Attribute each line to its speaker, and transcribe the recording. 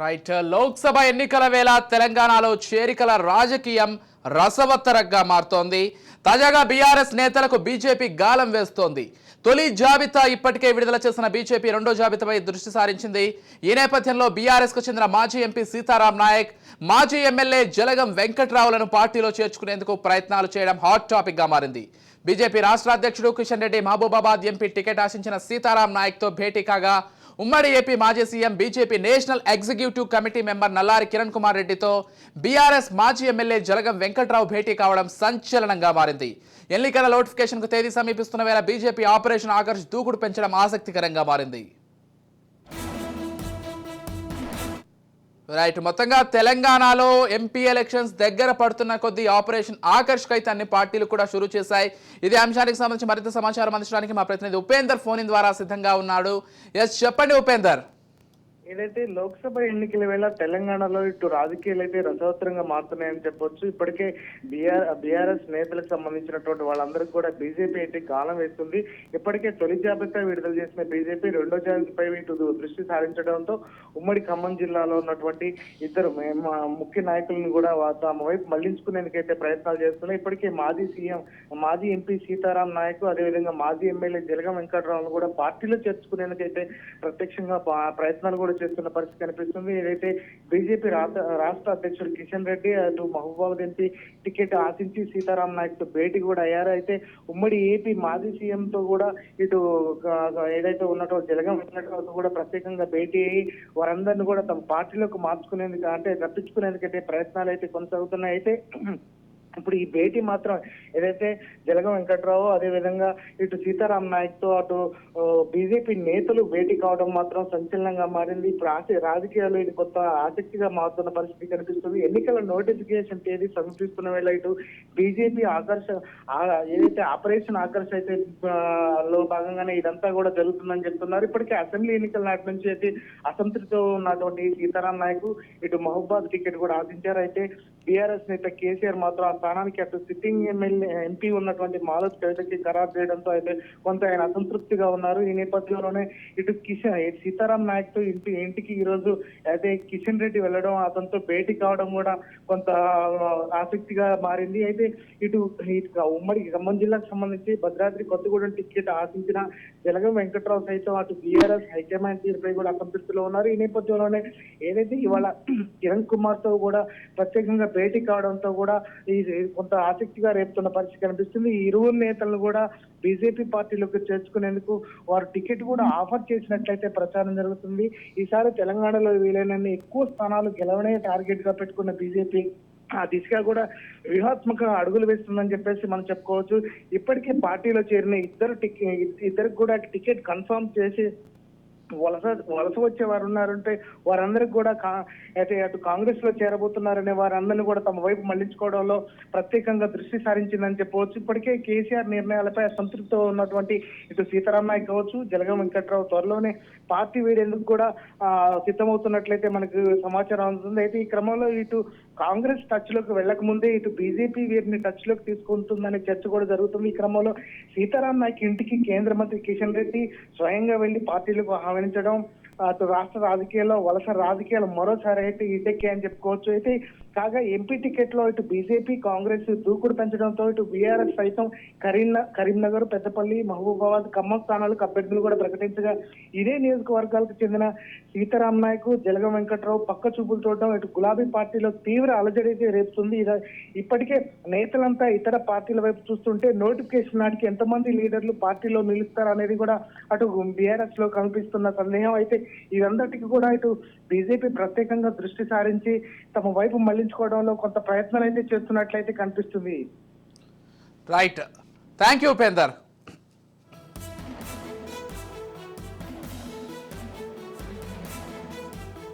Speaker 1: Right. Lok Sabha ఎన్నికల వేళ తెలంగాణలో చేరికల రాజకీయం రసవత్తరంగా మారుతోంది. తాజాగా బీఆర్ఎస్ నేతలకు బీజేపీ గాలం వేస్తోంది. తొలి జాబితా ఇప్పటికే విడుదల చేసిన బీజేపీ రెండో జాబితాపై దృష్టి సారించింది. ఈ నేపథ్యంలో బీఆర్ఎస్ కు చెందిన మాజీ ఎంపీ సీతారాం నాయక్, మాజీ ఎమ్మెల్యే జలగం వెంకట్రావులను పార్టీలో చేర్చుకునేందుకు ప్రయత్నాలు చేయడం హాట్ టాపిక్ గా మారింది. బీజేపీ రాష్ట్ర అధ్యక్షుడు కిషన్ రెడ్డి మహబూబాబాద్ ఎంపీ టికెట్ ఆశించిన సీతారాం నాయక్ తో భేటీ కాగా, ఉమ్మడి ఏపీ మాజీ CM BJP national executive committee member Nallari Kiran Kumar రెడ్డితో బీఆర్ఎస్ మాజీ ఎమ్మెల్యే జలగం వెంకట్రావు భేటీ కావడం సంచలనంగా మారింది. ఎన్నికల నోటిఫికేషన్ కు తేదీ సమీపిస్తున్న వేళ బీజేపీ ఆపరేషన్ ఆకర్ష్ దూకుడు పెంచడం ఆసక్తికరంగా మారింది. రైట్. మొత్తంగా తెలంగాణలో ఎంపీ ఎలక్షన్స్ దగ్గర పడుతున్న కొద్దీ ఆపరేషన్ ఆకర్ష్ అయితే అన్ని పార్టీలు కూడా షురూ చేశాయి. ఇదే అంశానికి సంబంధించి మరింత సమాచారం అందించడానికి మా ప్రతినిధి ఉపేందర్ ఫోన్ ఇన్ ద్వారా సిద్ధంగా ఉన్నాడు. ఎస్, చెప్పండి ఉపేందర్.
Speaker 2: ఏదైతే లోక్సభ ఎన్నికల వేళ తెలంగాణలో ఇటు రాజకీయాలు అయితే రసవత్తరంగా మారుతున్నాయని చెప్పొచ్చు. ఇప్పటికే బీఆర్ఎస్ నేతలకు సంబంధించినటువంటి వాళ్ళందరికీ కూడా బీజేపీ అయితే గాలం వేస్తుంది. ఇప్పటికే తొలి జాబితా విడుదల చేసిన బీజేపీ రెండో జాబితాపై ఇటు దృష్టి సారించడంతో ఉమ్మడి ఖమ్మం జిల్లాలో ఉన్నటువంటి ఇద్దరు ముఖ్య నాయకులను కూడా తమ వైపు మళ్లించుకునేందుకైతే ప్రయత్నాలు చేస్తున్నాయి. ఇప్పటికే మాజీ ఎంపీ సీతారాం నాయక్, అదేవిధంగా మాజీ ఎమ్మెల్యే జలగం వెంకట్రావును కూడా పార్టీలో చేర్చుకునేందుకైతే ప్రత్యక్షంగా ప్రయత్నాలు కూడా చేస్తున్న పరిస్థితి కనిపిస్తుంది. ఏదైతే బీజేపీ రాష్ట్ర అధ్యక్షుడు కిషన్ రెడ్డి అటు మహబూబాబాద్ ఎంపీ టికెట్ ఆశించి సీతారాం నాయక్ తో భేటీ కూడా అయ్యారు. అయితే ఉమ్మడి ఏపీ మాజీ సీఎం తో కూడా ఇటు ఏదైతే ఉన్నటువంటి జలగం వెంకట్రావుతో కూడా ప్రత్యేకంగా భేటీ అయ్యి వారందరినీ కూడా తమ పార్టీలోకి మార్చుకునేందుకు అంటే రప్పించుకునేందుకైతే ప్రయత్నాలు అయితే కొనసాగుతున్నాయి. అయితే ఇప్పుడు ఈ భేటీ మాత్రం ఏదైతే జలగం వెంకట్రావు అదేవిధంగా ఇటు సీతారాం నాయక్ తో అటు బీజేపీ నేతలు భేటీ కావడం మాత్రం సంచలనంగా మారింది. ఇప్పుడు రాజకీయాలు ఇది కొత్త ఆసక్తిగా మారుతున్న పరిస్థితి కనిపిస్తుంది. ఎన్నికల నోటిఫికేషన్ తేదీ సమర్పిస్తున్న వేళ ఇటు బీజేపీ ఏదైతే ఆపరేషన్ ఆకర్ష్ అయితే లో భాగంగానే ఇదంతా కూడా జరుగుతుందని చెప్తున్నారు. ఇప్పటికే అసెంబ్లీ ఎన్నికల నాటి నుంచి అయితే అసంతృప్తితో ఉన్నటువంటి సీతారాం నాయక్ ఇటు మహబూబాద్ టికెట్ కూడా ఆశించారు. అయితే బీఆర్ఎస్ నేత కేసీఆర్ మాత్రం స్థానానికి అటు సిట్టింగ్ ఎంపీ ఉన్నటువంటి మాలత్ కవితకి ఖరారు చేయడంతో అయితే కొంత ఆయన అసంతృప్తిగా ఉన్నారు. ఈ నేపథ్యంలోనే ఇటు సీతారాం నాయక్ తో ఇంటికి ఈ రోజు అయితే కిషన్ రెడ్డి వెళ్ళడం, అతనితో భేటీ కావడం కూడా కొంత ఆసక్తిగా మారింది. అయితే ఇటు ఉమ్మడి ఖమ్మం జిల్లాకు సంబంధించి భద్రాద్రి కొత్తగూడెం టికెట్ ఆశించిన జలగం వెంకట్రావు సైతం అటు బీఆర్ఎస్ హైకమాండ్ తీరుపై కూడా అసంతృప్తిలో ఉన్నారు. ఈ నేపథ్యంలోనే ఏదైతే ఇవాళ కిరణ్ కుమార్ తో కూడా ప్రత్యేకంగా భేటీ కావడంతో కూడా ఈ కొంత ఆసక్తిగా రేపుతున్న పరిస్థితి కనిపిస్తుంది. ఈ ఇరువురు నేతలను కూడా బీజేపీ పార్టీలోకి చేర్చుకునేందుకు వారు టికెట్ కూడా ఆఫర్ చేసినట్లయితే ప్రచారం జరుగుతుంది. ఈసారి తెలంగాణలో వీలైనన్ని ఎక్కువ స్థానాలు గెలవనే టార్గెట్ గా పెట్టుకున్న బీజేపీ ఆ దిశగా కూడా వ్యూహాత్మక అడుగులు వేస్తుందని చెప్పేసి మనం చెప్పుకోవచ్చు. ఇప్పటికే పార్టీలో చేరిన ఇద్దరికి కూడా టికెట్ కన్ఫర్మ్ చేసి వలస వచ్చే వారు ఉన్నారంటే వారందరికి కూడా అయితే అటు కాంగ్రెస్ లో చేరబోతున్నారనే వారందరినీ కూడా తమ వైపు మళ్లించుకోవడంలో ప్రత్యేకంగా దృష్టి సారించిందని చెప్పవచ్చు. ఇప్పటికే కేసీఆర్ నిర్ణయాలపై అసంతృప్తితో ఉన్నటువంటి ఇటు సీతారాం నాయక్ కావచ్చు, జలగం వెంకట్రావు త్వరలోనే పార్టీ వీడేందుకు కూడా సిద్ధమవుతున్నట్లయితే మనకు సమాచారం అందుతుంది. అయితే ఈ క్రమంలో ఇటు కాంగ్రెస్ టచ్ లోకి వెళ్లక ముందే ఇటు బీజేపీ వీరిని టచ్ లోకి తీసుకుంటుందనే చర్చ కూడా జరుగుతుంది. ఈ క్రమంలో సీతారాం నాయక్ ఇంటికి కేంద్ర మంత్రి కిషన్ రెడ్డి స్వయంగా వెళ్లి పార్టీలకు ఆహ్వానించడం అటు రాష్ట్ర రాజకీయాల్లో వలస రాజకీయాలు మరోసారి అయితే ఇటెక్కి అని చెప్పుకోవచ్చు. అయితే కాగా ఎంపీ టికెట్ లో ఇటు బీజేపీ కాంగ్రెస్ దూకుడు పెంచడంతో ఇటు బీఆర్ఎస్ సైతం కరీంనగర్, పెద్దపల్లి, మహబూబాబాద్, ఖమ్మం స్థానాలకు అభ్యర్థులు కూడా ప్రకటించగా ఇదే నియోజకవర్గాలకు చెందిన సీతారాం నాయక్, జలగం వెంకట్రావు పక్క చూపులు చూడడం ఇటు గులాబీ పార్టీలో తీవ్ర అలజడి రేపుతుంది. ఇప్పటికే నేతలంతా ఇతర పార్టీల వైపు చూస్తుంటే నోటిఫికేషన్ నాటికి ఎంతమంది లీడర్లు పార్టీలో నిలుస్తారు అనేది కూడా అటు బీఆర్ఎస్ లో కనిపిస్తున్న సందేహం. అయితే ఇదంతటికి కూడా ఇటు బీజేపీ ప్రత్యేకంగా దృష్టి సారించి తమ వైపు మళ్లించుకోవడంలో కొంత ప్రయత్నాలు అయితే చేస్తున్నట్లయితే కనిపిస్తుంది.
Speaker 1: రైట్. Thank you Upender.